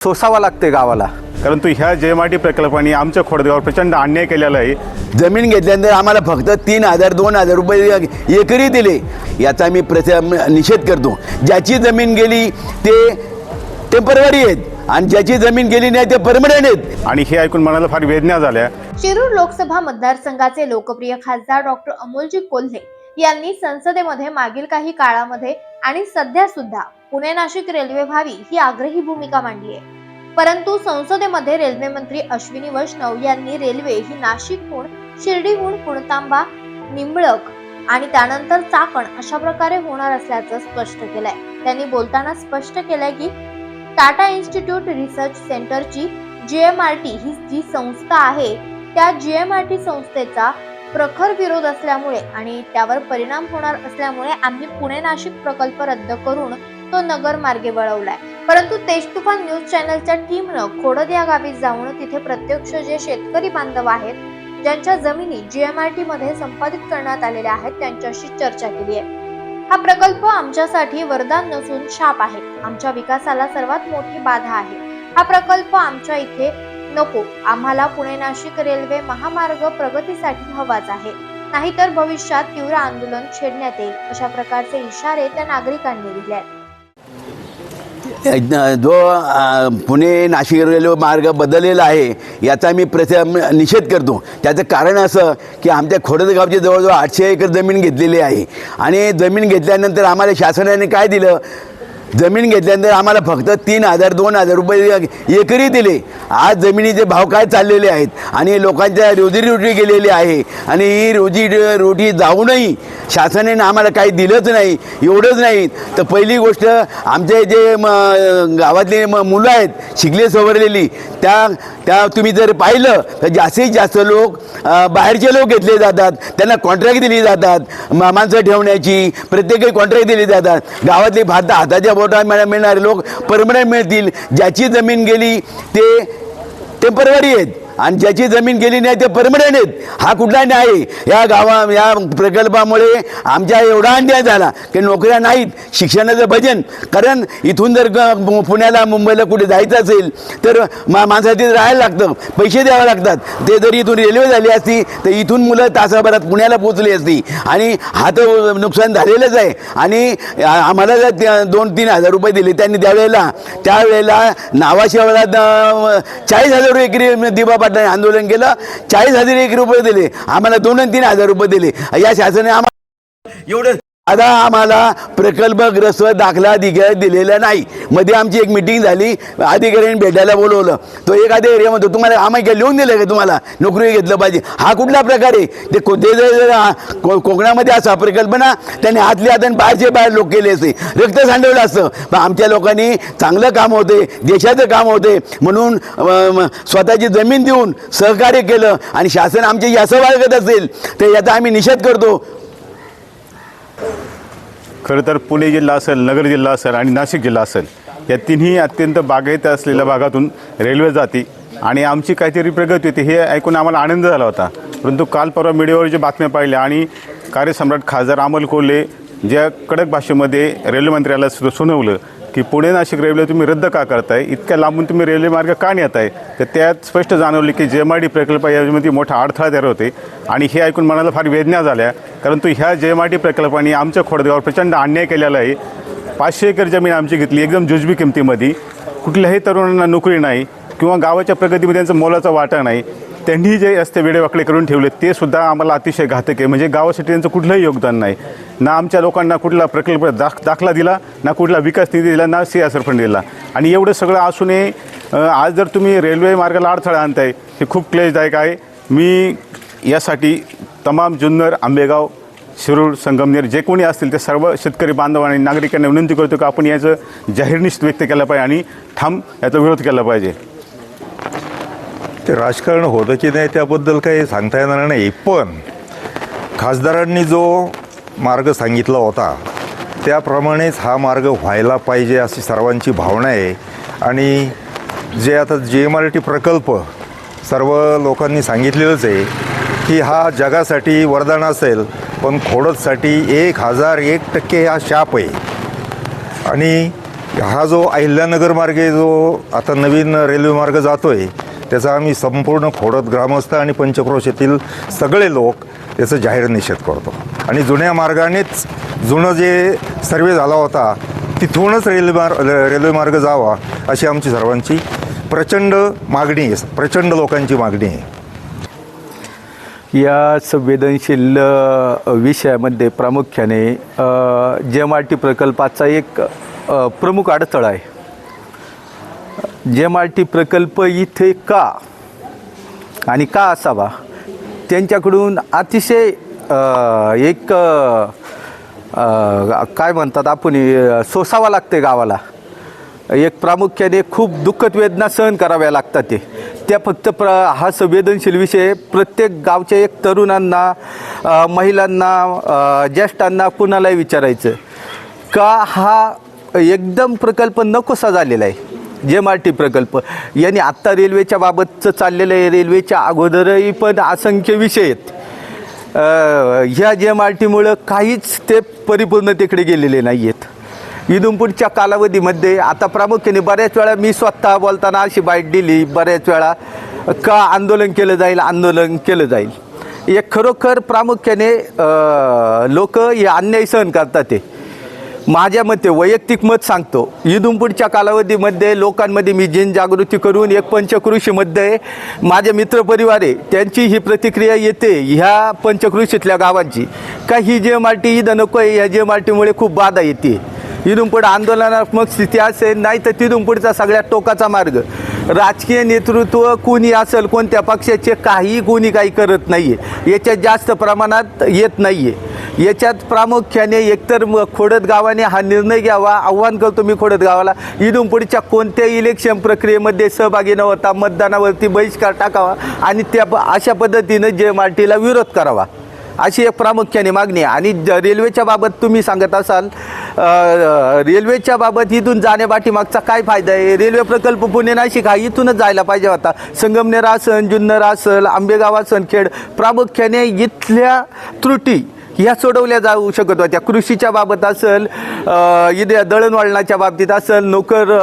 सोसावा लागते गावाला, परंतु ह्या JMRT प्रकल्पाने आमच्या खोडदेवावर प्रचंड अन्याय केलेला आहे। जमीन घेतल्यानंतर आम्हाला फक्त 3,000-2,000 रुपये एकरी दिले, याचा मी निषेध करतो। ज्याची जमीन गेली ते टेम्पररी आहेत आणि ज्याची जमीन गेली नाही ते परमनंट आहेत। आणि हे ऐकून मनाला फार वेदना झाल्या। शिरूर लोकसभा मतदारसंघाचे लोकप्रिय खासदार डॉक्टर अमोलजी कोल्हे यांनी संसदेमध्ये मागील काही काळामध्ये आणि सध्या सुद्धा पुणे नाशिक रेल्वे व्हावी ही आग्रही भूमिका मांडली आहे। परंतु संसदेमध्ये रेल्वे मंत्री अश्विनी वैष्णव यांनी रेल्वे ही नाशिकहून, शिर्डीहून पुणतांबा, निंबळक आणि त्यानंतर चाकण अशा प्रकारे होणार असल्याचं स्पष्ट केलंय। त्यांनी बोलताना स्पष्ट केलंय की टाटा इन्स्टिट्यूट रिसर्च सेंटरची JMRT ही जी संस्था आहे त्या JMRT संस्थेचा प्रखर विरोध असल्यामुळे आणि त्यावर परिणाम होणार असल्यामुळे आम्ही पुणे नाशिक प्रकल्प रद्द करून तो नगर मार्गे वळवलाय। परंतु तेज तुफान न्यूज चॅनलच्या टीमनं खोडद या गावी जाऊन तिथे प्रत्यक्ष जे शेतकरी बांधव आहेत ज्यांच्या जमिनी JMRT मध्ये संपादित करण्यात आलेल्या आहेत त्यांच्याशी चर्चा केली आहे। हा प्रकल्प आमच्यासाठी वरदान नसून शाप आहे। आमच्या विकासाला सर्वात मोठी बाधा आहे। हा प्रकल्प आमच्या इथे नको। आम्हाला पुणे नाशिक रेल्वे महामार्ग प्रगतीसाठी हवाच आहे, नाहीतर भविष्यात तीव्र आंदोलन छेडण्यात येईल अशा प्रकारचे इशारे त्या नागरिकांनी दिले आहेत। जो पुणे नाशिक रेल्वे मार्ग बदललेला आहे याचा मी निषेध करतो। त्याचं कारण असं की आमच्या खोडद गावची जवळजवळ 800 एकर जमीन घेतलेली आहे आणि जमीन घेतल्यानंतर आम्हाला शासनाने काय दिलं, जमीन घेतल्यानंतर आम्हाला फक्त 3,000-2,000 रुपये एकरी दिले। आज जमिनीचे भाव काय चाललेले आहेत आणि लोकांच्या रोजीरोटी गेलेली आहे आणि ही रोजीरोटी जाऊनही शासनाने आम्हाला काही दिलंच नाही। एवढंच नाही तर पहिली गोष्ट आमचे जे गावातले मुलं आहेत शिकले सवरलेली त्या तुम्ही जर पाहिलं तर जास्तीत जास्त लोक बाहेरचे लोक घेतले जातात, त्यांना कॉन्ट्रॅक्ट दिली जातात, माणसं ठेवण्याची प्रत्येक कॉन्ट्रॅक्ट दिली जातात। गावातले फार हाताच्या बोटा मिळणारे लोक परमनंट मिळतील। ज्याची जमीन गेली ते टेम्पररी आहेत आणि ज्याची जमीन गेली नाही ते परमनंट आहेत। हा कुठला न्याय? या प्रकल्पामुळे आमच्या एवढा अन्याय झाला की नोकऱ्या नाहीत, शिक्षणाचं भजन। कारण इथून जर पुण्याला मुंबईला कुठे जायचं असेल तर माणसाला राहायला लागतं, पैसे द्यावे लागतात। ते जर इथून रेल्वे झाली असती तर इथून मुलं तासाभरात पुण्याला पोचली असती आणि हा तर नुकसान झालेलंच आहे। आणि आम्हाला जर 2-3 रुपये दिले त्यांनी त्यावेळेला नावाशिवाला 40,000 एकरी दिवा आंदोलन केलं, 40,000 एक रुपये दिले, आम्हाला 2-3 रुपये दिले। या शासनाने आम्हाला एवढं आता आम्हाला प्रकल्पग्रस्त दाखला दिलेला नाही। मध्ये आमची एक मीटिंग झाली, अधिकाऱ्यांनी भेटायला बोलवलं, तो एक अधिकारी म्हणतो तुम्हाला आम्हाला काय लिहून दिलं का तुम्हाला नोकरी घेतलं पाहिजे? हा कुठला प्रकार आहे? ते कोकणामध्ये असा प्रकल्प ना त्यांनी आतल्या हात आणि बाहेर लोक केले असते, रक्त सांडवलं असतं। पण आमच्या लोकांनी चांगलं काम होते, देशाचं काम होते म्हणून स्वतःची जमीन देऊन सहकार्य केलं आणि शासन आमचे असं वागत असेल तर याचा आम्ही निषेध करतो। खरं तर पुणे जिल्हा असेल, नगर जिल्हा असेल आणि नाशिक जिल्हा असेल या तिन्ही अत्यंत बागायत असलेल्या भागातून रेल्वे जाते आणि आमची काहीतरी प्रगती होती हे ऐकून आम्हाला आनंद झाला होता। परंतु काल परवा मीडियावर जे बातम्या पाहिल्या आणि कार्यसम्राट खासदार अमोल कोल्हे ज्या कडक भाषेमध्ये रेल्वे मंत्र्याला सुनावलं की पुणे नाशिक रेल्वे तुम्ही रद्द का करताय, इतक्या लांबून तुम्ही रेल्वे मार्ग का नेत आहे, तर त्यात स्पष्ट जाणवले की JMRT प्रकल्प यामध्ये मोठा अडथळा तयार होते आणि हे ऐकून मनाला फार वेदना झाल्या। परंतु ह्या JMRT प्रकल्पाने आमच्या खोडदेवावर प्रचंड अन्याय केलेला आहे। 500 एकर जमीन आमची घेतली एकदम जुजबी किमतीमध्ये, कुठल्याही तरुणांना नोकरी नाही किंवा गावाच्या प्रगतीमध्ये त्यांचा मोलाचा वाटा नाही। त्यांनी जे असते वेडेवाकडे करून ठेवले ते सुद्धा आम्हाला अतिशय घातक आहे। म्हणजे गावासाठी त्यांचं कुठलंही योगदान नाही, ना आमच्या लोकांना कुठला प्रकल्प दाखला दिला, ना कुठला विकास निधी दिला, ना CSR फंड दिला। आणि एवढं सगळं असूनही आज जर तुम्ही रेल्वे मार्गाला अडथळा आणताय हे खूप क्लेशदायक आहे। मी यासाठी तमाम जुन्नर, आंबेगाव, शिरूर, संगमनेर जे कोणी असतील ते सर्व शेतकरी बांधव आणि नागरिकांना विनंती करतो की आपण याचं जाहीर निषेध व्यक्त केला पाहिजे आणि ठाम याचा विरोध केला पाहिजे। ते राजकारण होतं की नाही त्याबद्दल काही सांगता येणार नाही, पण खासदारांनी जो मार्ग सांगितला होता त्याप्रमाणेच हा मार्ग व्हायला पाहिजे अशी सर्वांची भावना आहे। आणि जे आता JMRT प्रकल्प सर्व लोकांनी सांगितलेलंच आहे की हा जगासाठी वरदान असेल, पण खोडदसाठी 1001% हा शाप आहे। आणि हा जो अहिल्यानगर मार्गे जो आता नवीन रेल्वे मार्ग जातो आहे त्याचा आम्ही संपूर्ण खोडद ग्रामस्थ आणि पंचक्रोशीतील सगळे लोक त्याचा जाहीर निषेध करतो आणि जुन्या मार्गानेच जुनं जे सर्वे झाला होता तिथूनच रेल्वे मार्ग जावा अशी आमची सर्वांची प्रचंड मागणी आहे, प्रचंड लोकांची मागणी आहे. या संवेदनशील विषयामध्ये प्रामुख्याने JMRT प्रकल्पाचा एक प्रमुख अडथळा आहे. JMRT प्रकल्प इथे का आणि का असावा त्यांच्याकडून अतिशय एक काय म्हणतात आपण सोसावा लागते गावाला. एक प्रामुख्याने खूप दुःखद वेदना सहन कराव्या लागतात त्या फक्त हा संवेदनशील विषय प्रत्येक गावच्या एक तरुणांना, महिलांना, ज्येष्ठांना कुणालाही विचारायचं का हा एकदम प्रकल्प नकोसा झालेला आहे. JMRT प्रकल्प यांनी आत्ता रेल्वेच्या बाबतचं चाललेलं आहे, रेल्वेच्या अगोदरही पण असंख्य विषय आहेत. ह्या JMRTमुळं काहीच ते परिपूर्णतेकडे गेलेले नाही आहेत. इथून पुढच्या कालावधीमध्ये आता प्रामुख्याने बऱ्याच वेळा मी स्वतः बोलताना अशी बाईट दिली बऱ्याच वेळा का आंदोलन केलं जाईल. हे खरोखर प्रामुख्याने लोक हे अन्याय सहन करतात. ते माझ्या मते वैयक्तिक मत सांगतो, इथून पुढच्या कालावधीमध्ये लोकांमध्ये मी जनजागृती करून एक पंचक्रोशीमध्ये माझे मित्रपरिवार आहे त्यांची ही प्रतिक्रिया येते ह्या पंचक्रोशीतल्या गावांची का ही JMRT इथं नको आहे. या JMRTमुळे खूप बाधा येते. इथून पुढे आंदोलनात्मक स्थिती असेल नाही तर तिथून पुढचा सगळ्यात टोकाचा मार्ग. राजकीय नेतृत्व कोणी असेल कोणत्या पक्षाचे काही करत नाही आहे. याच्यात जास्त प्रमाणात येत नाही आहे. याच्यात प्रामुख्याने एकतर खोडद गावाने हा निर्णय घ्यावा. आव्हान करतो मी खोडद गावाला, इथून पुढच्या कोणत्याही इलेक्शन प्रक्रियेमध्ये सहभागी न होता मतदानावरती बहिष्कार टाकावा आणि त्या अशा पद्धतीनं JMRTला विरोध करावा अशी एक प्रामुख्याने मागणी आहे. आणि रेल्वेच्या बाबत तुम्ही सांगत असाल, रेल्वेच्या बाबत इथून जाण्यापाठीमागचा काय फायदा आहे. रेल्वे प्रकल्प पुणे नाशिक हा इथूनच जायला पाहिजे होता. संगमनेर असन, जुन्नर असेल, आंबेगाव असन, खेड प्रामुख्याने इथल्या त्रुटी ह्या सोडवल्या जाऊ शकत होत्या. कृषीच्या बाबत असेल, इथे दळणवळणाच्या बाबतीत असेल, नोकर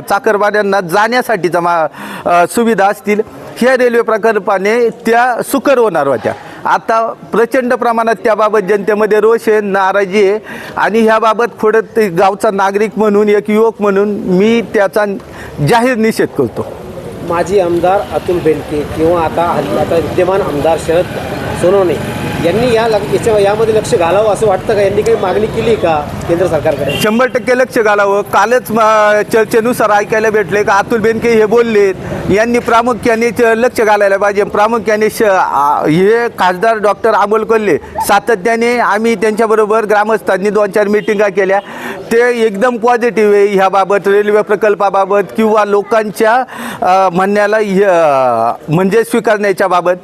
चाकरमान्यांना जाण्यासाठीचा सुविधा असतील ह्या रेल्वे प्रकल्पाने त्या सुकर होणार होत्या. आता प्रचंड प्रमाणात त्याबाबत जनतेमध्ये रोष आहे, नाराजी आहे आणि ह्याबाबत खोडद गावचा नागरिक म्हणून एक युवक म्हणून मी त्याचा जाहीर निषेध करतो. माजी आमदार अतुल बेनके किंवा आता विद्यमान आमदार शरद सोनवणे यांनी यामध्ये लक्ष घालावं असं वाटतं का? यांनी काही मागणी केली का केंद्र सरकारकडे? 100% लक्ष घालावं. कालच चर्चेनुसार ऐकायला भेटले का अतुल बेनके हे बोललेत. यांनी प्रामुख्याने लक्ष घालायला पाहिजे. प्रामुख्याने हे खासदार डॉक्टर अमोल कोल्हे सातत्याने आम्ही त्यांच्याबरोबर ग्रामस्थांनी 2-4 मिटिंगा केल्या. ते एकदम पॉझिटिव्ह आहे ह्याबाबत, रेल्वे प्रकल्पाबाबत किंवा लोकांच्या म्हणण्याला म्हणजे स्वीकारण्याच्या बाबत.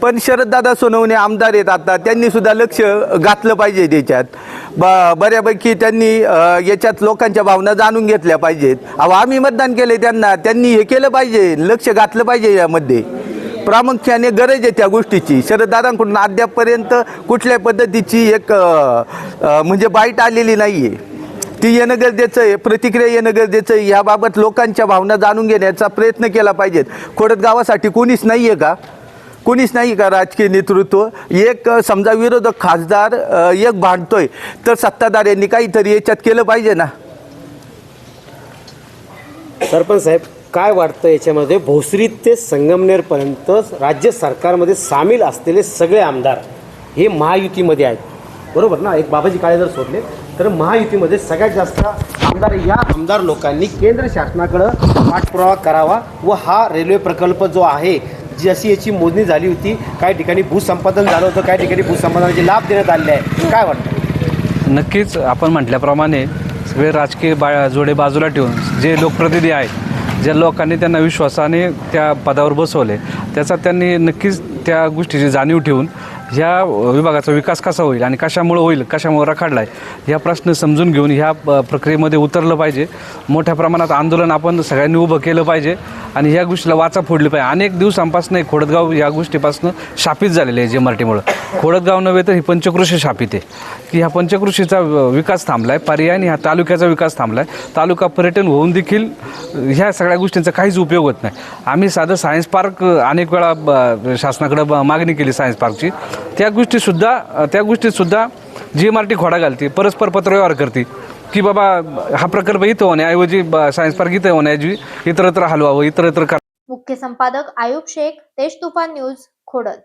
पण शरददादा सोनवणे आमदार आहेत आता, त्यांनी सुद्धा लक्ष घातलं पाहिजे त्याच्यात. बऱ्यापैकी त्यांनी याच्यात लोकांच्या भावना जाणून घेतल्या पाहिजेत. आम्ही मतदान केले त्यांनी हे केलं पाहिजे, लक्ष घातलं पाहिजे यामध्ये. प्रामुख्याने गरज आहे त्या गोष्टीची. शरददादांकडून अद्यापपर्यंत कुठल्या पद्धतीची एक म्हणजे बाईट आलेली नाही आहे. ती येणं गरजेचं आहे, प्रतिक्रिया येणं गरजेचं आहे. याबाबत लोकांच्या भावना जाणून घेण्याचा प्रयत्न केला पाहिजेत. खोडद गावासाठी कोणीच नाही आहे का? कोणीच नाही का राजकीय नेतृत्व? एक समजा विरोधक खासदार एक भांडतोय तर सत्ताधाऱ्यांनी काहीतरी याच्यात केलं पाहिजे ना. सरपंच साहेब, काय वाटतं याच्यामध्ये भोसरी ते संगमनेरपर्यंत राज्य सरकारमध्ये सामील असलेले सगळे आमदार हे महायुतीमध्ये आहेत, बरोबर ना? एक बाबाजी काळे जर सोडले तर महायुतीमध्ये सगळ्यात जास्त आमदार या आमदार लोकांनी केंद्र शासनाकडं पाठपुरावा करावा व हा रेल्वे प्रकल्प जो आहे जशी याची मोजणी झाली होती, काही ठिकाणी भूसंपादन झालं होतं, काही ठिकाणी भूसंपादनाचे लाभ देण्यात आलेले आहे, काय वाटतं? नक्कीच आपण म्हटल्याप्रमाणे सगळे राजकीय जोडे बाजूला ठेवून जे लोकप्रतिनिधी आहेत, ज्या लोकांनी त्यांना विश्वासाने त्या पदावर बसवले, त्याचा त्यांनी नक्कीच त्या गोष्टीची जाणीव ठेवून ह्या विभागाचा विकास कसा होईल आणि कशामुळे होईल, कशामुळे रखडला आहे, ह्या प्रश्न समजून घेऊन ह्या प्रक्रियेमध्ये उतरलं पाहिजे. मोठ्या प्रमाणात आंदोलन आपण सगळ्यांनी उभं केलं पाहिजे आणि ह्या गोष्टीला वाचा फोडली पाहिजे. अनेक दिवसांपासून खोडदगाव या गोष्टीपासून शापित झालेले आहे JMRTमुळं. खोडदगाव नव्हे तर ही पंचकृषी शापित आहे की ह्या पंचकृषीचा विकास थांबला आहे, पर्यायाने ह्या तालुक्याचा विकास थांबला आहे. तालुका पर्यटन होऊन देखील ह्या सगळ्या गोष्टींचा काहीच उपयोग होत नाही. आम्ही साधं सायन्स पार्क अनेक वेळा शासनाकडे मागणी केली सायन्स पार्कची. त्या गोष्टीतसुद्धा JMRT खोडा घालते, परस्पर पत्रव्यवहार करते की बाबा हा प्रकल्प इथं होण्याऐवजी सायन्स पार्क इथं होण्याऐवजी इतरत्र हलवावं, इतरत्र करा. मुख्य संपादक आयुब शेख, तेज तुफान न्यूज, खोडद.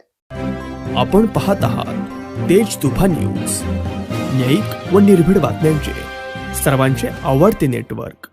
आपण पाहत आहात तेज तुफान न्यूज, न्यायिक व निर्भीड बातम्यांचे सर्वांचे आवडते नेटवर्क.